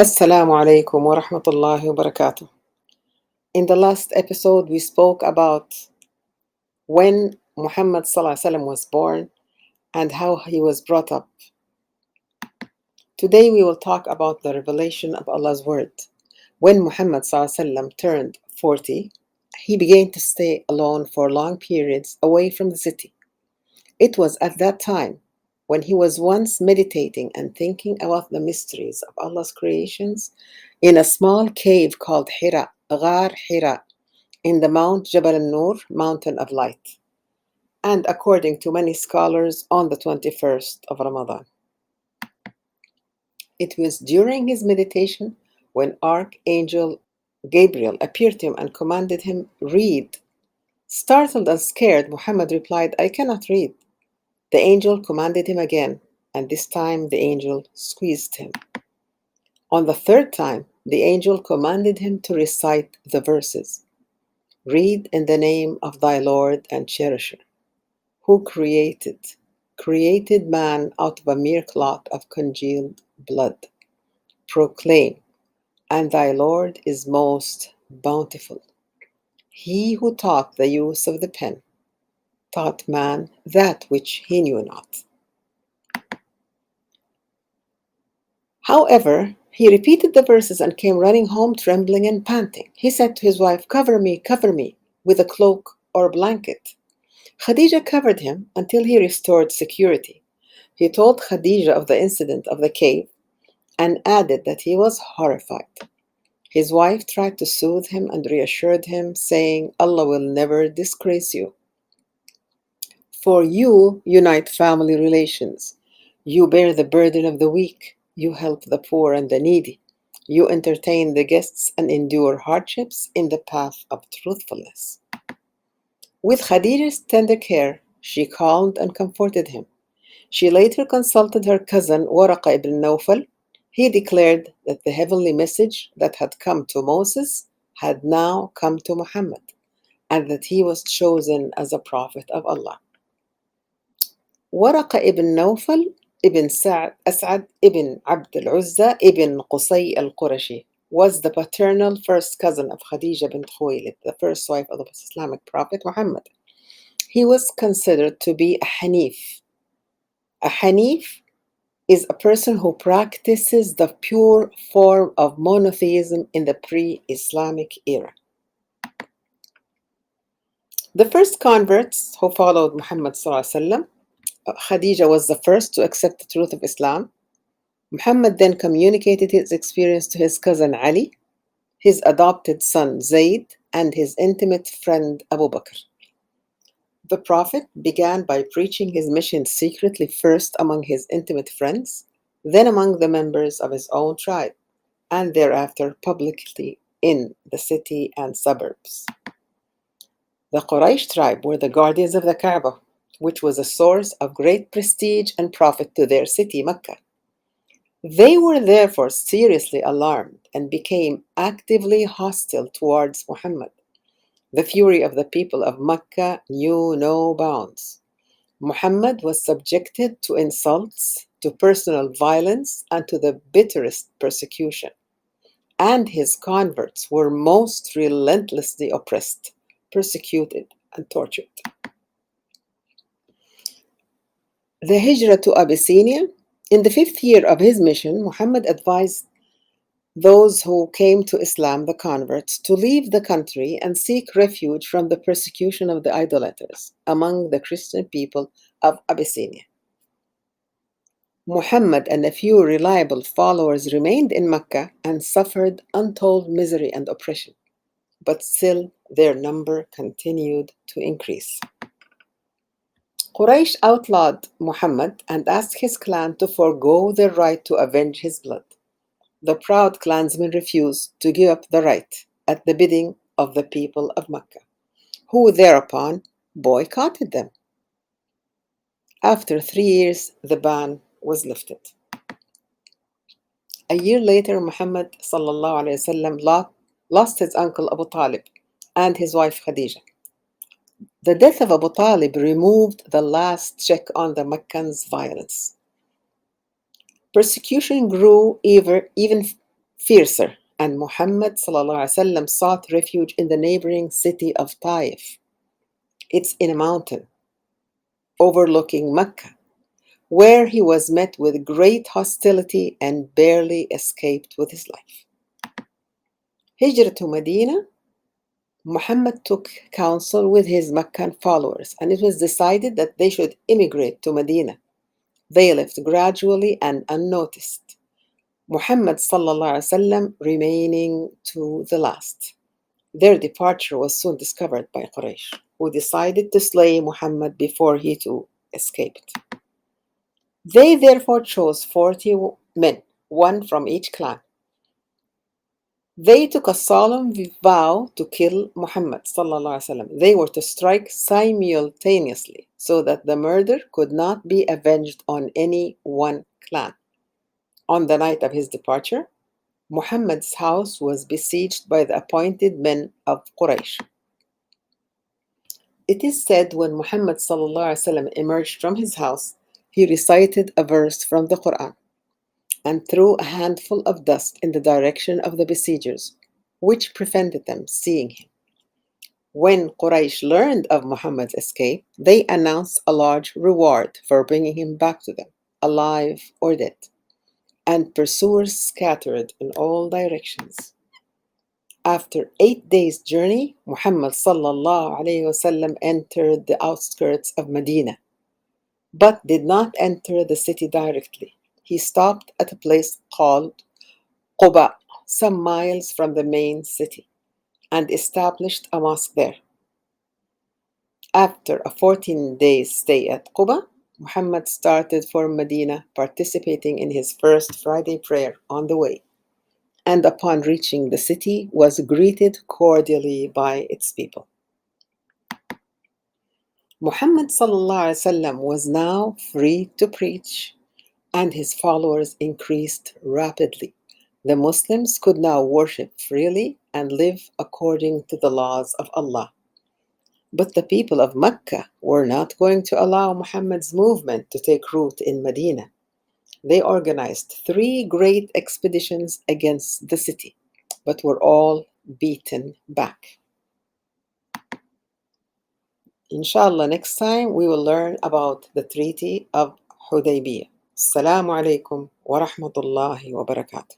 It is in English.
Assalamu alaikum wa rahmatullahi wa barakatuh. In the last episode, we spoke about when Muhammad Sallallahu Alaihi Wasallam was born and how he was brought up. Today, we will talk about the revelation of Allah's word. When Muhammad Sallallahu Alaihi Wasallam turned 40, he began to stay alone for long periods away from the city. It was at that time when he was once meditating and thinking about the mysteries of Allah's creations in a small cave called Hira, Ghar Hira, in the Mount Jabal al-Nur, Mountain of Light, and according to many scholars, on the 21st of Ramadan. It was during his meditation when Archangel Gabriel appeared to him and commanded him, "Read." Startled and scared, Muhammad replied, "I cannot read." The angel commanded him again, and this time the angel squeezed him. On the third time, the angel commanded him to recite the verses. "Read in the name of thy Lord and Cherisher, who created man out of a mere clot of congealed blood. Proclaim, and thy Lord is most bountiful. He who taught the use of the pen taught man that which he knew not." However, he repeated the verses and came running home trembling and panting. He said to his wife, cover me, with a cloak or blanket." Khadija covered him until he restored security. He told Khadija of the incident of the cave and added that he was horrified. His wife tried to soothe him and reassured him, saying, "Allah will never disgrace you. For you unite family relations. You bear the burden of the weak. You help the poor and the needy. You entertain the guests and endure hardships in the path of truthfulness." With Khadija's tender care, she calmed and comforted him. She later consulted her cousin Waraqa ibn Nawfal. He declared that the heavenly message that had come to Moses had now come to Muhammad, and that he was chosen as a prophet of Allah. Waraqa ibn Nawfal ibn As'ad ibn Abd al-Uzza ibn Qusay al-Qurashi was the paternal first cousin of Khadija bint Khuwaylid, the first wife of the Islamic prophet Muhammad. He was considered to be a Hanif. A Hanif is a person who practices the pure form of monotheism in the pre-Islamic era. The first converts who followed Muhammad Sallallahu Alaihi Wasallam, Khadija was the first to accept the truth of Islam. Muhammad then communicated his experience to his cousin Ali, his adopted son Zayd, and his intimate friend Abu Bakr. The Prophet began by preaching his mission secretly, first among his intimate friends, then among the members of his own tribe, and thereafter publicly in the city and suburbs. The Quraysh tribe were the guardians of the Kaaba, which was a source of great prestige and profit to their city, Mecca. They were therefore seriously alarmed and became actively hostile towards Muhammad. The fury of the people of Mecca knew no bounds. Muhammad was subjected to insults, to personal violence, and to the bitterest persecution. And his converts were most relentlessly oppressed, persecuted, and tortured. The Hijrah to Abyssinia. In the 5th year of his mission, Muhammad advised those who came to Islam, the converts, to leave the country and seek refuge from the persecution of the idolaters among the Christian people of Abyssinia. Muhammad and a few reliable followers remained in Mecca and suffered untold misery and oppression, but still their number continued to increase. Quraysh outlawed Muhammad and asked his clan to forego their right to avenge his blood. The proud clansmen refused to give up the right at the bidding of the people of Mecca, who thereupon boycotted them. After 3 years, the ban was lifted. A year later, Muhammad lost his uncle Abu Talib and his wife Khadija. The death of Abu Talib removed the last check on the Meccans' violence. Persecution grew even fiercer, and Muhammad ﷺ sought refuge in the neighboring city of Taif. It's in a mountain overlooking Mecca, where he was met with great hostility and barely escaped with his life. Hijrah to Medina, Muhammad took counsel with his Meccan followers, and it was decided that they should immigrate to Medina. They left gradually and unnoticed, Muhammad ﷺ remaining to the last. Their departure was soon discovered by Quraysh, who decided to slay Muhammad before he too escaped. They therefore chose 40 men, one from each clan. They took a solemn vow to kill Muhammad ﷺ. They were to strike simultaneously so that the murder could not be avenged on any one clan. On the night of his departure, Muhammad's house was besieged by the appointed men of Quraysh. It is said when Muhammad ﷺ emerged from his house, he recited a verse from the Quran and threw a handful of dust in the direction of the besiegers, which prevented them seeing him. When Quraysh learned of Muhammad's escape, they announced a large reward for bringing him back to them, alive or dead, and pursuers scattered in all directions. After 8 days' journey, Muhammad entered the outskirts of Medina, but did not enter the city directly. He stopped at a place called Quba, some miles from the main city, and established a mosque there. After a 14 days stay at Quba, Muhammad started for Medina, participating in his first Friday prayer on the way, and upon reaching the city was greeted cordially by its people. Muhammad was now free to preach, and his followers increased rapidly. The Muslims could now worship freely and live according to the laws of Allah. But the people of Mecca were not going to allow Muhammad's movement to take root in Medina. They organized 3 great expeditions against the city, but were all beaten back. Inshallah, next time we will learn about the Treaty of Hudaybiyah. Assalamu alaikum wa rahmatullahi wa barakatuh.